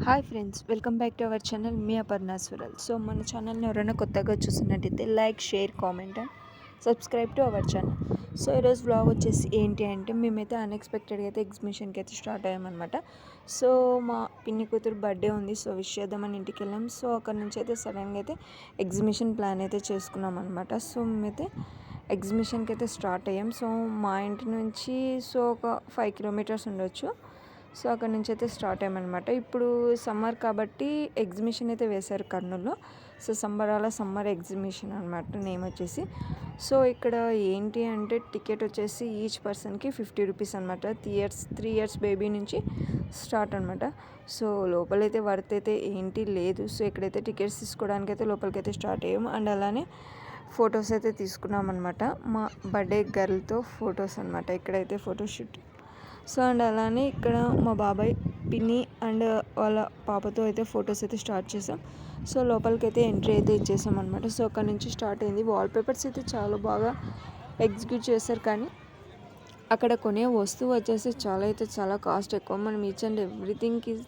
Hi friends, welcome back to our channel మీ Aparna Sural. So మన ఛానల్ని ఎవరైనా కొత్తగా చూసినట్టయితే like, share, comment and subscribe to our channel. So ఈరోజు వ్లాగ్ వచ్చేసి ఏంటి అంటే మేమైతే అన్ఎక్స్పెక్టెడ్గా అయితే ఎగ్జిబిషన్కి అయితే స్టార్ట్ అయ్యామన్నమాట. సో మా పిన్ని కూతురు బర్త్డే ఉంది, సో విష్ చేద్దామని ఇంటికి వెళ్ళాం. సో అక్కడ నుంచి అయితే సడన్గా అయితే ఎగ్జిబిషన్ ప్లాన్ అయితే చేసుకున్నాం అనమాట. సో మేమైతే ఎగ్జిబిషన్కి అయితే స్టార్ట్ అయ్యాం. సో మా ఇంటి నుంచి ఒక 5 కిలోమీటర్స్ ఉండొచ్చు. సో అక్కడ నుంచి అయితే స్టార్ట్ అయ్యామన్నమాట. ఇప్పుడు సమ్మర్ కాబట్టి ఎగ్జిబిషన్ అయితే వేశారు కర్నూలులో. సో సమ్మర్ ఎగ్జిబిషన్ అనమాట నేమ్ వచ్చేసి. సో ఇక్కడ ఏంటి అంటే టికెట్ వచ్చేసి ఈచ్ పర్సన్కి 50 రూపీస్ అనమాట. 3 ఇయర్స్ బేబీ నుంచి స్టార్ట్ అనమాట. సో లోపలైతే వర్త్ అయితే ఏంటి లేదు. సో ఇక్కడైతే టికెట్స్ తీసుకోవడానికి అయితే లోపలికైతే స్టార్ట్ అయ్యాము. అండ్ అలానే ఫొటోస్ అయితే తీసుకున్నాం అనమాట. మా బర్త్డే గర్ల్తో ఫొటోస్ అనమాట. ఇక్కడైతే ఫోటోషూట్. సో అండ్ అలానే ఇక్కడ మా బాబాయ్, పిన్ని అండ్ వాళ్ళ పాపతో అయితే ఫొటోస్ అయితే స్టార్ట్ చేసాం. సో లోపలికి అయితే ఎంట్రీ అయితే ఇచ్చేసాం అనమాట. సో అక్కడ నుంచి స్టార్ట్ అయింది. వాల్పేపర్స్ అయితే చాలా బాగా ఎగ్జిక్యూట్ చేశారు, కానీ అక్కడ కొనే వస్తువు వచ్చేసి చాలా కాస్ట్ ఎక్కువ. మనం each and everything is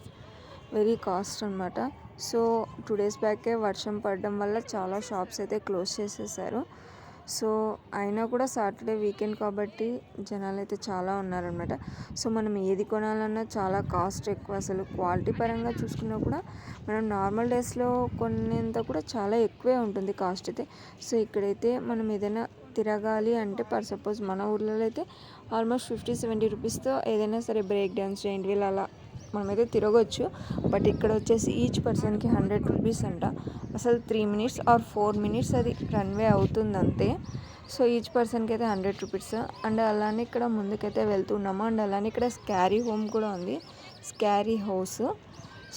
very cost అనమాట. సో 2 days బ్యాకే వర్షం పడడం వల్ల చాలా షాప్స్ అయితే క్లోజ్ చేసేసారు. సో అయినా కూడా సాటర్డే వీకెండ్ కాబట్టి జనాలు అయితే చాలా ఉన్నారనమాట. సో మనం ఏది కొనాలన్నా చాలా కాస్ట్ ఎక్కువ. అసలు క్వాలిటీ పరంగా చూసుకున్నా కూడా మనం నార్మల్ డేస్లో కొనేంత కూడా చాలా ఎక్కువే ఉంటుంది కాస్ట్ అయితే. సో ఇక్కడైతే మనం ఏదైనా తిరగాలి అంటే సపోజ్ మన ఊర్లలో అయితే ఆల్మోస్ట్ 50-70 రూపీస్తో ఏదైనా సరే బ్రేక్ డ్యాన్స్, జైంట్ వీల్ అలా మనమైతే తిరగవచ్చు. బట్ ఇక్కడ వచ్చేసి ఈచ్ పర్సన్కి 100 రూపీస్ అంట. అసలు 3 minutes ఆర్ 4 minutes అది రన్వే అవుతుంది అంతే. సో ఈచ్ పర్సన్కి అయితే 100 రూపీస్. అండ్ అలానే ఇక్కడ ముందుకైతే వెళ్తున్నాము. అండ్ అలానే ఇక్కడ స్కారీ హోమ్ కూడా ఉంది, స్కారీ హౌస్.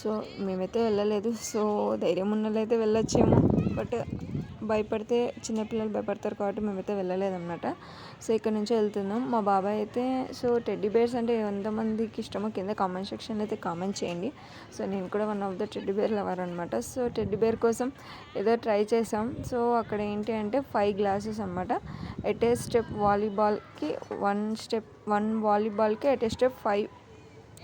సో మేమైతే వెళ్ళలేదు. సో ధైర్యం ఉన్న అయితే వెళ్ళొచ్చేమో, బట్ భయపడితే చిన్నపిల్లలు భయపడతారు కాబట్టి మేమైతే వెళ్ళలేదన్నమాట. సో ఇక్కడ నుంచి వెళ్తున్నాం. మా బాబాయ్ అయితే టెడ్డీ బేర్స్ అంటే ఎంతమందికి ఇష్టమో కింద కామెంట్ సెక్షన్ అయితే కామెంట్ చేయండి. సో నేను కూడా one of the teddy bear lover అనమాట. సో టెడ్డీ బేర్ కోసం ఏదో ట్రై చేసాం. సో అక్కడ ఏంటి అంటే 5 glasses అనమాట. ఎట్ ఏ స్టెప్ వాలీబాల్కి 1 వాలీబాల్కి ఎట్ ఏ స్టెప్ 5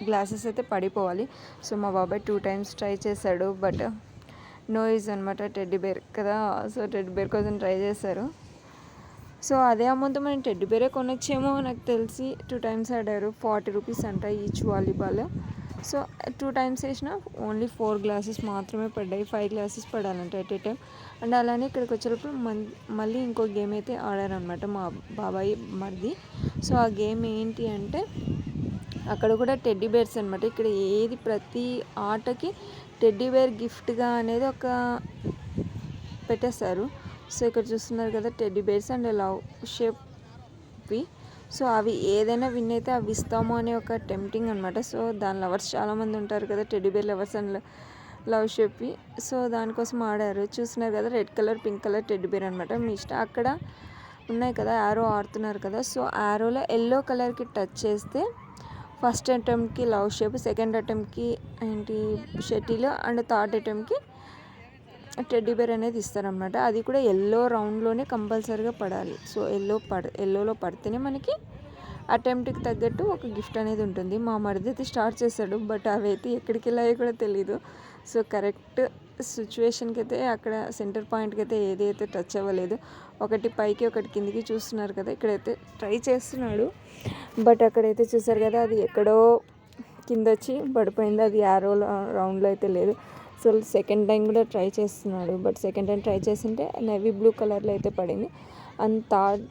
glasses అయితే పడిపోవాలి. సో మా బాబాయ్ 2 times ట్రై చేశాడు, బట్ నో యూజ్ అనమాట. టెడ్డీ బేర్ కదా, సో టెడ్డీ బేర్ కోసం ట్రై చేశారు. సో అదే అమౌంట్ మనం టెడ్డీ బేరే కొనొచ్చేమో. నాకు తెలిసి 2 times ఆడారు. 40 రూపీస్ అంట ఈచ్ వాలీబాల్. సో 2 times వేసిన ఓన్లీ 4 glasses మాత్రమే పడ్డాయి. 5 glasses పడాలంట ఎట్ ఏ టైం. అండ్ అలానే ఇక్కడికి వచ్చేటప్పుడు మళ్ళీ ఇంకో గేమ్ అయితే ఆడారనమాట మా బాబాయ్ మరిది. సో ఆ గేమ్ ఏంటి అంటే అక్కడ కూడా టెడ్డీ బేర్స్ అనమాట. ఇక్కడ ఏది ప్రతి ఆటకి టెడ్డీ బేర్ గిఫ్ట్గా అనేది ఒక పెట్టేస్తారు. సో ఇక్కడ చూస్తున్నారు కదా టెడ్డీ బేర్స్ అండ్ లవ్ షేప్వి. సో అవి ఏదైనా విన్ అయితే అవి ఇస్తాము అనే ఒక టెంప్టింగ్ అనమాట. సో దాని లవర్స్ చాలామంది ఉంటారు కదా, teddy bear lovers and love షేప్వి. సో దానికోసం ఆడారు. చూస్తున్నారు కదా red colour, pink colour teddy bear అనమాట. మీ ఇష్టం. అక్కడ ఉన్నాయి కదా యారో ఆడుతున్నారు కదా. సో యారోలో ఎల్లో కలర్కి టచ్ చేస్తే ఫస్ట్ అటెంప్ట్కి లవ్ షేప్, సెకండ్ అటెంప్ట్కి ఏంటి షటిల్, అండ్ థర్డ్ అటెంప్ట్కి టెడ్డీ బేర్ అనేది ఇస్తారనమాట. అది కూడా ఎల్లో రౌండ్లోనే కంపల్సరీగా పడాలి. సో ఎల్లోలో పడితేనే మనకి అటెంప్ట్కి తగ్గట్టు ఒక గిఫ్ట్ అనేది ఉంటుంది. మా మరిది అయితే స్టార్ట్ చేశాడు, బట్ అవి అయితే ఎక్కడికి వెళ్ళాయో కూడా తెలీదు. సో కరెక్ట్ సిచ్యువేషన్కి అయితే అక్కడ సెంటర్ పాయింట్కి అయితే ఏదైతే టచ్ అవ్వలేదు. ఒకటి పైకి ఒకటి కిందికి చూస్తున్నారు కదా. ఇక్కడైతే ట్రై చేస్తున్నాడు, బట్ అక్కడైతే చూసారు కదా అది ఎక్కడో కింద వచ్చి పడిపోయింది. అది యారో రౌండ్లో అయితే లేదు. సో సెకండ్ టైం కూడా ట్రై చేస్తున్నాడు, బట్ సెకండ్ టైం ట్రై చేస్తుంటే నేవీ బ్లూ కలర్లో అయితే పడింది. అండ్ థర్డ్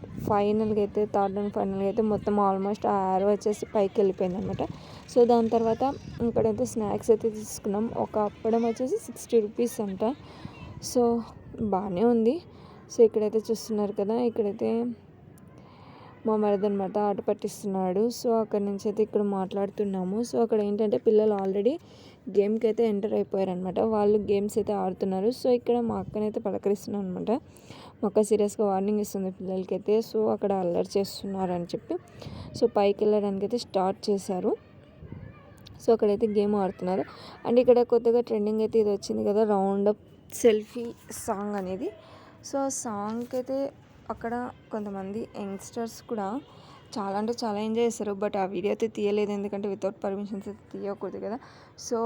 అండ్ ఫైనల్గా అయితే మొత్తం ఆల్మోస్ట్ ఆ యారో వచ్చేసి పైకి వెళ్ళిపోయింది అనమాట. సో దాని తర్వాత ఇక్కడైతే స్నాక్స్ అయితే తీసుకున్నాం. ఒక అప్పడం వచ్చేసి 60 రూపీస్ అంట. సో బాగానే ఉంది. సో ఇక్కడైతే చూస్తున్నారు కదా, ఇక్కడైతే మా మరిది అనమాట ఆట పట్టిస్తున్నాడు. సో అక్కడ నుంచి అయితే ఇక్కడ మాట్లాడుతున్నాము. సో అక్కడ ఏంటంటే పిల్లలు ఆల్రెడీ గేమ్కి అయితే ఎంటర్ అయిపోయారనమాట. వాళ్ళు గేమ్స్ అయితే ఆడుతున్నారు. సో ఇక్కడ మా అక్కనైతే పలకరిస్తున్నాను అనమాట. మా అక్క సీరియస్గా వార్నింగ్ ఇస్తుంది పిల్లలకైతే. సో అక్కడ అల్లరి చేస్తున్నారని చెప్పి సో పైకి వెళ్ళడానికి అయితే స్టార్ట్ చేశారు. సో అక్కడైతే గేమ్ ఆడుతున్నారు. అండ్ ఇక్కడ కొత్తగా ట్రెండింగ్ అయితే ఇది వచ్చింది కదా, రౌండ్ అప్ సెల్ఫీ సాంగ్ అనేది. సో ఆ సాంగ్కి అయితే అక్కడ కొంతమంది యంగ్స్టర్స్ కూడా చాలా అంటే చాలా ఎంజాయ్ చేస్తారు. బట్ ఆ వీడియో అయితే తీయలేదు, ఎందుకంటే వితౌట్ పర్మిషన్స్ అయితే తీయకూడదు కదా. సో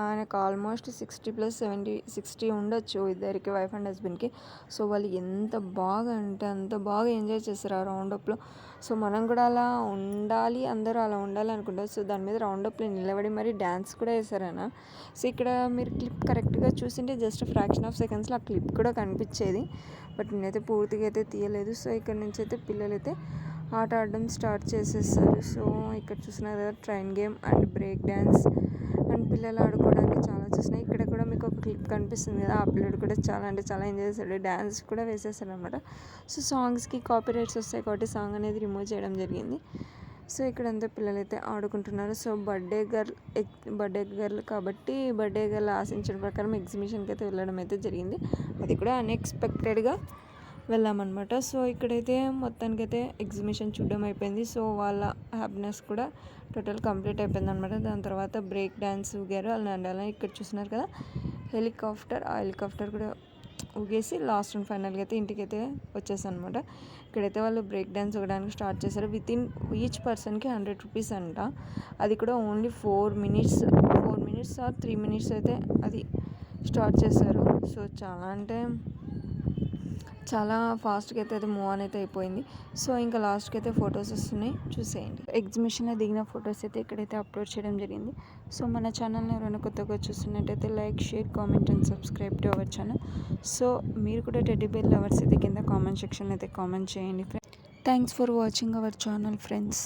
ఆయనకు ఆల్మోస్ట్ 60 ఉండొచ్చు ఇద్దరికి, వైఫ్ అండ్ హస్బెండ్కి. సో వాళ్ళు ఎంత బాగా అంటే అంత బాగా ఎంజాయ్ చేస్తారు ఆ రౌండప్లో. సో మనం కూడా అలా ఉండాలి, అందరూ అలా ఉండాలి అనుకుంటారు. సో దాని మీద రౌండప్లో నిలబడి మరీ డ్యాన్స్ కూడా వేశారన్న. సో ఇక్కడ మీరు క్లిప్ కరెక్ట్గా చూసింటే జస్ట్ ఫ్రాక్షన్ ఆఫ్ సెకండ్స్లో ఆ క్లిప్ కూడా కనిపించేది. బట్ నేనైతే పూర్తిగా అయితే తీయలేదు. సో ఇక్కడ నుంచి అయితే పిల్లలైతే ఆట ఆడడం స్టార్ట్ చేసేస్తారు. సో ఇక్కడ చూసినారు కదా, train game and break dance and పిల్లలు ఆడుకోవడానికి చాలా చూసినాయి. ఇక్కడ కూడా మీకు ఒక క్లిప్ కనిపిస్తుంది కదా, ఆ పిల్లడు కూడా చాలా అంటే చాలా ఎంజాయ్ చేశాడు, డ్యాన్స్ కూడా వేసేసాడు అనమాట. సో సాంగ్స్కి కాపీరైట్స్ వస్తాయి కాబట్టి సాంగ్ అనేది రిమూవ్ చేయడం జరిగింది. సో ఇక్కడంతా పిల్లలైతే ఆడుకుంటున్నారు. సో బర్త్డే గర్ల్ కాబట్టి బర్త్డే గర్ల్ ఆశించిన ప్రకారం ఎగ్జిబిషన్కి అయితే వెళ్ళడం అయితే జరిగింది. అది కూడా అన్ఎక్స్పెక్టెడ్గా వెళ్ళామన్నమాట. సో ఇక్కడైతే మొత్తానికైతే ఎగ్జిబిషన్ చూడడం అయిపోయింది. సో వాళ్ళ హ్యాపీనెస్ కూడా టోటల్ కంప్లీట్ అయిపోయింది అనమాట. దాని తర్వాత బ్రేక్ డ్యాన్స్ ఊగారు అండ్ అలా ఇక్కడ చూస్తున్నారు కదా ఆ హెలికాప్టర్ కూడా ఊగేసి లాస్ట్ అండ్ ఫైనల్గా అయితే ఇంటికి అయితే వచ్చేసాను అనమాట. ఇక్కడైతే వాళ్ళు బ్రేక్ డ్యాన్స్ ఊగడానికి స్టార్ట్ చేశారు. వితిన్ ఈచ్ పర్సన్కి 100 రూపీస్ అంట. అది కూడా ఓన్లీ 4 మినిట్స్ ఆర్ 3 మినిట్స్ అయితే అది స్టార్ట్ చేశారు. సో చాలా అంటే చాలా ఫాస్ట్గా అయితే అది మూవ్ ఆన్ అయితే అయిపోయింది. సో ఇంకా లాస్ట్కి అయితే ఫొటోస్ వస్తున్నాయి, చూసేయండి. ఎగ్జిబిషన్లో దిగిన ఫొటోస్ అయితే ఇక్కడైతే అప్లోడ్ చేయడం జరిగింది. సో మన ఛానల్ని ఎవరైనా కొత్తగా చూస్తున్నట్టయితే like, share, comment and subscribe to our channel. So మీరు కూడా టెడ్డీ బేర్ లవర్స్ అయితే కింద కామెంట్ సెక్షన్లో అయితే కామెంట్ చేయండి. Thanks for watching our channel friends.